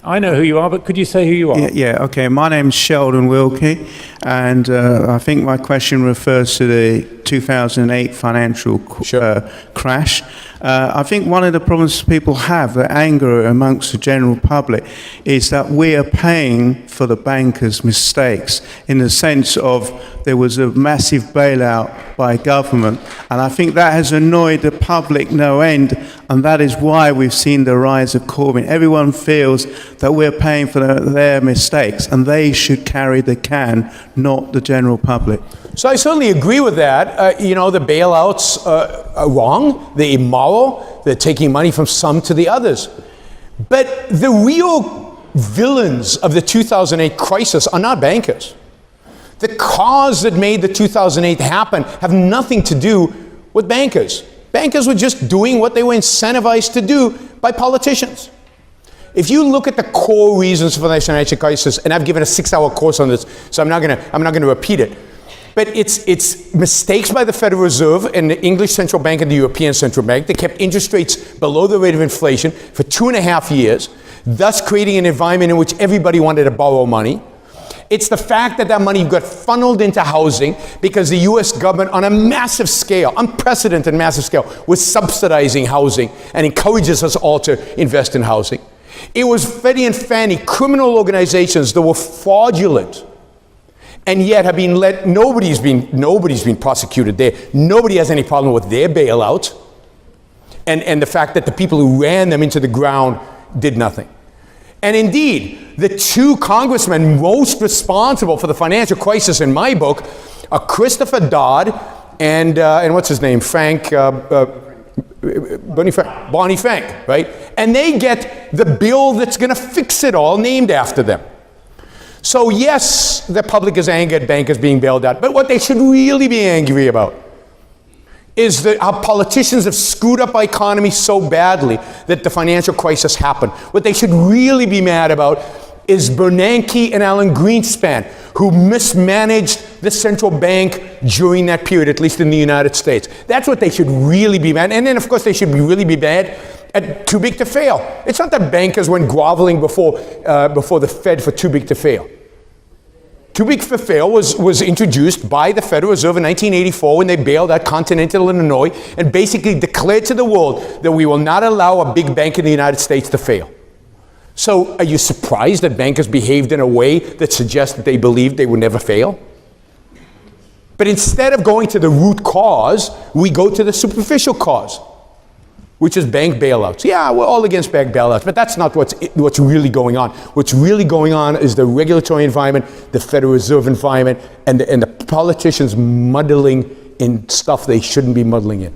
I know who you are, but could you say who you are? Yeah, okay. My name's Sheldon Wilkie, and I think my question refers to the 2008 financial crash. I think one of the problems people have, the anger amongst the general public, is that we are paying for the bankers' mistakes in the sense of there was a massive bailout by government, and I think that has annoyed the public no end, and that is why we've seen the rise of Corbyn. Everyone feels that we're paying for their mistakes, and they should carry the can, not the general public. So I certainly agree with that. The bailouts are wrong, they're immoral, they're taking money from some to the others. But the real villains of the 2008 crisis are not bankers. The cause that made the 2008 happen have nothing to do with bankers. Bankers were just doing what they were incentivized to do by politicians. If you look at the core reasons for the financial crisis, and I've given a 6-hour course on this, so I'm not going to repeat it, but it's mistakes by the Federal Reserve and the English Central Bank and the European Central Bank. They kept interest rates below the rate of inflation for 2.5 years, thus creating an environment in which everybody wanted to borrow money. It's the fact that money got funneled into housing because the U.S. government, on a massive scale, unprecedented massive scale, was subsidizing housing and encourages us all to invest in housing. It was Freddie and Fannie, criminal organizations that were fraudulent, and yet have been nobody's been prosecuted there. Nobody has any problem with their bailout, and the fact that the people who ran them into the ground did nothing. And indeed, the two congressmen most responsible for the financial crisis in my book are Christopher Dodd and what's his name, Bonnie Frank, right? And they get the bill that's going to fix it all named after them. So yes, the public is angry at bankers being bailed out, but what they should really be angry about is that our politicians have screwed up our economy so badly that the financial crisis happened. What they should really be mad about is Bernanke and Alan Greenspan, who mismanaged the central bank during that period, at least in the United States. That's what they should really be mad. And then, of course, they should really be mad at too big to fail. It's not that bankers went groveling before the Fed for too big to fail. Too big to fail was introduced by the Federal Reserve in 1984 when they bailed out Continental Illinois and basically declared to the world that we will not allow a big bank in the United States to fail. So are you surprised that bankers behaved in a way that suggests that they believed they would never fail? But instead of going to the root cause, we go to the superficial cause, which is bank bailouts. Yeah, we're all against bank bailouts, but that's not what's really going on. What's really going on is the regulatory environment, the Federal Reserve environment, and the politicians muddling in stuff they shouldn't be muddling in.